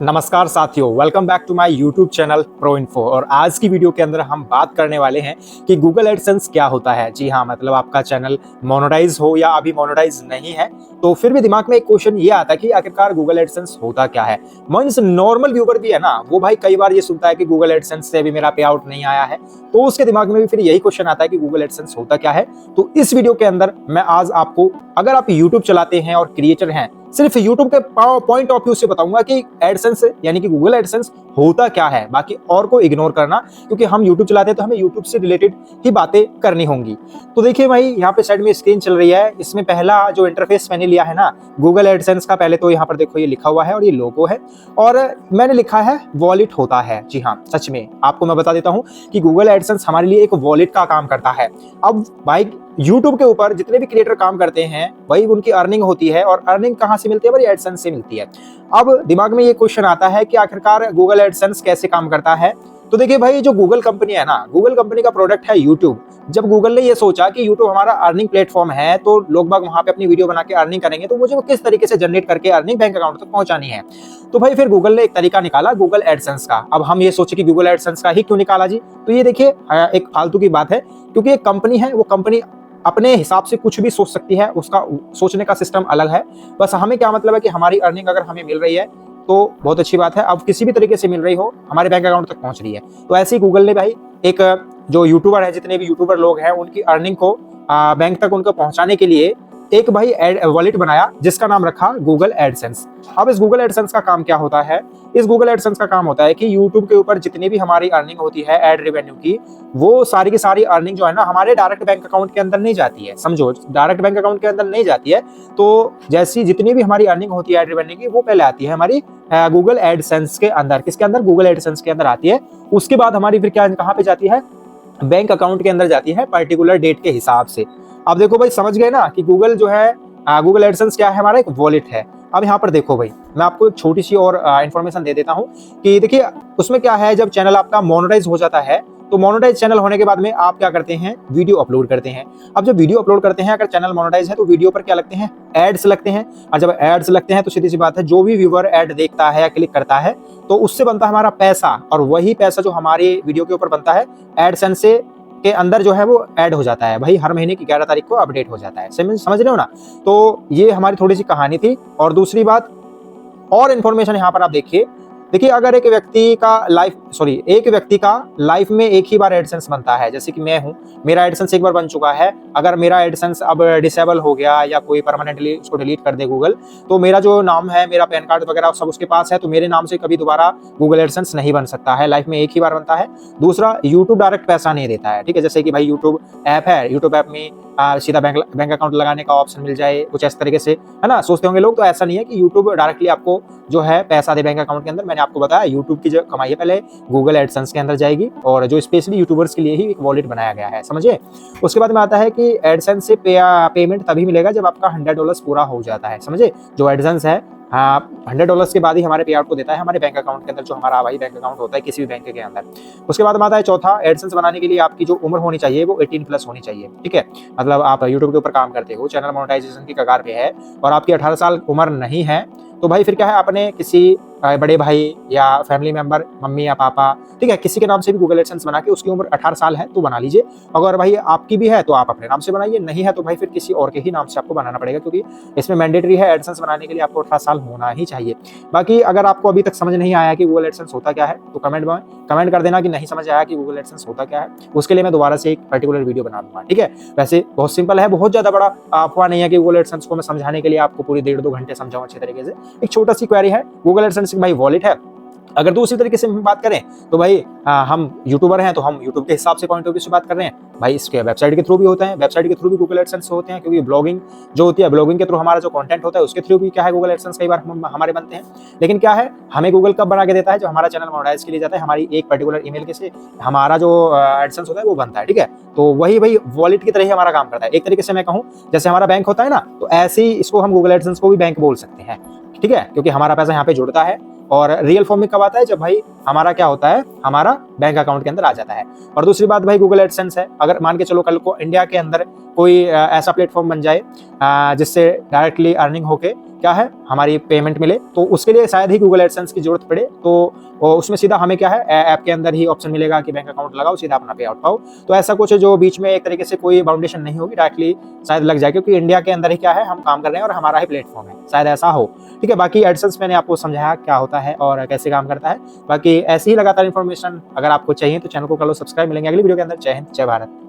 नमस्कार साथियों, welcome back to my YouTube channel Pro Info. और आज की वीडियो के अंदर हम बात करने वाले हैं कि गूगल एडसेंस क्या होता है। जी हाँ, मतलब आपका चैनल मोनेटाइज हो या अभी मोनेटाइज नहीं है तो फिर भी दिमाग में एक क्वेश्चन ये आता है कि आखिरकार गूगल एडसेंस होता क्या है। मींस नॉर्मल व्यूवर भी है ना, वो भाई कई बार ये सुनता है कि गूगल एडसेंस से अभी मेरा पे आउट नहीं आया है, तो उसके दिमाग में भी फिर यही क्वेश्चन आता है कि गूगल एडसेंस होता क्या है। तो इस वीडियो के अंदर मैं आज आपको, अगर आप यूट्यूब चलाते हैं और क्रिएटर हैं, सिर्फ यूट्यूब के पॉइंट ऑफ व्यू से बताऊंगा कि एडसेंस यानी कि गूगल एडसेंस होता क्या है। बाकी और को इग्नोर करना, क्योंकि हम यूट्यूब चलाते हैं तो हमें यूट्यूब से रिलेटेड ही बातें करनी होंगी। तो देखिए भाई, यहाँ पे साइड में स्क्रीन चल रही है, इसमें पहला जो इंटरफेस मैंने लिया है ना गूगल एडसेंस का, पहले तो यहाँ पर देखो ये लिखा हुआ है और ये लोगो है और मैंने लिखा है वॉलेट होता है। जी हाँ, सच में आपको मैं बता देता हूँ कि गूगल एडसेंस हमारे लिए एक वॉलेट का काम करता है। अब भाई यूट्यूब के ऊपर जितने भी क्रिएटर काम करते हैं वही उनकी अर्निंग होती है, और अर्निंग कहाँ से मिलती है भाई? एडसेंस से मिलती है। अब दिमाग में ये क्वेश्चन आता है कि आखिरकार गूगल एडसेंस कैसे काम करता है। तो देखिए भाई, जो गूगल कंपनी है ना, गूगल कंपनी का प्रोडक्ट है यूट्यूब। जब गूगल ने ये सोचा कि यूट्यूब हमारा अर्निंग प्लेटफॉर्म है तो लोग बाग वहां पे अपनी वीडियो बना के अर्निंग करेंगे, तो मुझे वो किस तरीके से जनरेट करके अर्निंग बैंक अकाउंट तक पहुंचानी है। तो भाई फिर गूगल ने एक तरीका निकाला गूगल एडसेंस का। अब हम ये सोचे कि गूगल एडसेंस का ही क्यों निकाला जी? तो ये देखिए एक फालतू की बात है, क्योंकि एक कंपनी है, वो कंपनी अपने हिसाब से कुछ भी सोच सकती है, उसका सोचने का सिस्टम अलग है। बस हमें क्या मतलब है कि हमारी अर्निंग अगर हमें मिल रही है तो बहुत अच्छी बात है। अब किसी भी तरीके से मिल रही हो, हमारे बैंक अकाउंट तक पहुंच रही है, तो ऐसे ही गूगल ने भाई एक जो यूट्यूबर है, जितने भी यूट्यूबर लोग हैं, उनकी अर्निंग को बैंक तक उनको पहुंचाने के लिए एक भाई वॉलेट बनाया जिसका नाम रखा गूगल एडसेंस। अब इस गूगल एडसेंस का काम क्या होता है? इस गूगल एडसेंस का काम होता है कि यूट्यूब के ऊपर जितनी भी हमारी अर्निंग होती है एड रेवेन्यू की, वो सारी की सारी अर्निंग जो है ना हमारे डायरेक्ट बैंक अकाउंट के अंदर नहीं जाती है। समझो, डायरेक्ट बैंक अकाउंट के अंदर नहीं जाती है, तो जैसी जितनी भी हमारी अर्निंग होती है एड रेवेन्यू की, वो पहले आती है हमारी गूगल एडसेंस के अंदर। किसके अंदर? गूगल एडसेंस के अंदर आती है। उसके बाद हमारी फिर क्या, कहाँ पे जाती है? बैंक अकाउंट के अंदर जाती है, पर्टिकुलर डेट के हिसाब से। अब देखो भाई, समझ गए ना कि गूगल जो है, गूगल एडसेंस क्या है? हमारा एक वॉलेट है। अब यहाँ पर देखो भाई, मैं आपको एक छोटी सी और इन्फॉर्मेशन दे देता हूँ कि देखिए उसमें क्या है। जब चैनल आपका मोनेटाइज हो जाता है, तो मोनेटाइज चैनल होने के बाद में आप क्या करते हैं? वीडियो अपलोड करते हैं। अब जब वीडियो अपलोड करते हैं, अगर चैनल मोनेटाइज है तो वीडियो पर क्या लगते हैं? एड्स लगते हैं। और जब एड्स लगते हैं तो सीधी सी बात है, जो भी व्यूअर एड देखता है या क्लिक करता है तो उससे बनता है हमारा पैसा, और वही पैसा जो हमारे वीडियो के ऊपर बनता है एडसेंस से के अंदर जो है वो ऐड हो जाता है भाई। हर महीने की 11 तारीख को अपडेट हो जाता है। समझ रहे हो ना? तो ये हमारी थोड़ी सी कहानी थी। और दूसरी बात और इन्फॉर्मेशन यहाँ पर आप देखिए, अगर एक व्यक्ति का लाइफ में एक ही बार एडसेंस बनता है, जैसे कि मैं हूँ, मेरा एडसेंस एक बार बन चुका है। अगर मेरा एडसेंस अब डिसेबल हो गया या कोई परमानेंटली उसको डिलीट कर दे गूगल, तो मेरा जो नाम है, मेरा पैन कार्ड वगैरह सब उसके पास है, तो मेरे नाम से कभी दोबारा गूगल एडसेंस नहीं बन सकता है। लाइफ में एक ही बार बनता है। दूसरा, यूट्यूब डायरेक्ट पैसा नहीं देता है। ठीक है, जैसे कि भाई यूट्यूब ऐप है, यूट्यूब ऐप में सीधा बैंक अकाउंट लगाने का ऑप्शन मिल जाए, कुछ इस तरीके से, है ना, सोचते होंगे लोग। तो ऐसा नहीं है कि यूट्यूब डायरेक्टली आपको जो है पैसा दे बैंक अकाउंट के अंदर। मैंने आपको बताया, यूट्यूब की जो कमाई है पहले गूगल एडसेंस के अंदर जाएगी, और जो स्पेशली यूट्यूबर्स के लिए ही एक वॉलेट बनाया गया है, समझे। उसके बाद में आता है कि एडसेंस से पेमेंट तभी मिलेगा जब आपका $100 पूरा हो जाता है, समझे। जो एडसेंस है, हाँ, $100 के बाद ही हमारे पे आउट को देता है हमारे बैंक अकाउंट के अंदर, जो हमारा भाई बैंक अकाउंट होता है किसी भी बैंक के अंदर। उसके बाद में आता है चौथा, एडसेंस बनाने के लिए आपकी जो उम्र होनी चाहिए वो 18+ होनी चाहिए। ठीक है, मतलब आप यूट्यूब के ऊपर काम करते हो, चैनल मोनेटाइजेशन की कगार पे है और आपकी 18 साल उम्र नहीं है, तो भाई फिर क्या है, अपने किसी बड़े भाई या फैमिली मेंबर, मम्मी या पापा, ठीक है, किसी के नाम से भी गूगल एडसेंस बना के, उसकी उम्र 18 साल है तो बना लीजिए। अगर भाई आपकी भी है तो आप अपने नाम से बनाइए, नहीं है तो भाई फिर किसी और के ही नाम से आपको बनाना पड़ेगा, क्योंकि इसमें मैंडेटरी है, एडसेंस बनाने के लिए आपको 18 साल होना ही चाहिए। बाकी अगर आपको अभी तक समझ नहीं आया कि गूगल एडसेंस होता क्या है, तो कमेंट कर देना कि नहीं समझ आया कि गूगल एडसेंस होता क्या है। उसके लिए मैं दोबारा से एक पर्टिकुलर वीडियो बना दूंगा। ठीक है, वैसे बहुत सिंपल है, बहुत ज्यादा बड़ा अफवाह नहीं है कि गूगल एडसेंस को मैं समझाने के लिए आपको पूरी 1.5-2 घंटे समझाऊं अच्छे तरीके से। एक छोटा सी क्वेरी है, गूगल एडसेंस भाई वॉलेट है। अगर दूसरी तरीके से हम बात करें तो भाई हम यूट्यूबर हैं तो हम यूट्यूब के हिसाब से पॉइंट ऑफ व्यू से बात कर रहे हैं भाई। इसके वेबसाइट के थ्रू भी होते हैं, वेबसाइट के थ्रू भी गूगल एडसेंस होते हैं, क्योंकि ब्लॉगिंग जो होती है, ब्लॉगिंग के थ्रू हमारा जो कंटेंट होता है उसके थ्रू भी क्या है, गूगल एडसेंस कई बार हमारे बनते हैं। लेकिन क्या है, हमें गूगल कब बना के देता है? जब हमारा चैनल मोनेटाइज के लिए जाता है, हमारी एक पर्टिकुलर ईमेल के से हमारा जो एडसेंस होता है वो बनता है। ठीक है, तो वही भाई वॉलेट की तरह ही हमारा काम करता है। एक तरीके से मैं कहूँ, जैसे हमारा बैंक होता है ना, तो ऐसे ही इसको हम गूगल एडसेंस को भी बैंक बोल सकते हैं। ठीक है, क्योंकि हमारा पैसा यहाँ पे जुड़ता है, और रियल फॉर्म में कब आता है? जब भाई हमारा क्या होता है, हमारा बैंक अकाउंट के अंदर आ जाता है। और दूसरी बात भाई, गूगल एडसेंस है, अगर मान के चलो कल को इंडिया के अंदर कोई ऐसा प्लेटफॉर्म बन जाए जिससे डायरेक्टली अर्निंग होके क्या है हमारी पेमेंट मिले, तो उसके लिए शायद ही गूगल एडसेंस की जरूरत पड़े। तो उसमें सीधा हमें क्या है ऐप के अंदर ही ऑप्शन मिलेगा कि बैंक अकाउंट लगाओ, सीधा अपना पे आउट पाओ। तो ऐसा कुछ जो बीच में एक तरीके से कोई बाउंडेशन नहीं होगी, डायरेक्टली शायद लग जाए, क्योंकि इंडिया के अंदर ही क्या है हम काम कर रहे हैं और हमारा ही प्लेटफॉर्म है, शायद ऐसा हो। ठीक है, बाकी एडसेंस मैंने आपको समझाया क्या होता है और कैसे काम करता है। बाकी ऐसी ही लगातार इन्फॉर्मेशन अगर आपको चाहिए तो चैनल को कर लो सब्सक्राइब। मिलेंगे अगली वीडियो के अंदर। जय हिंद, जय भारत।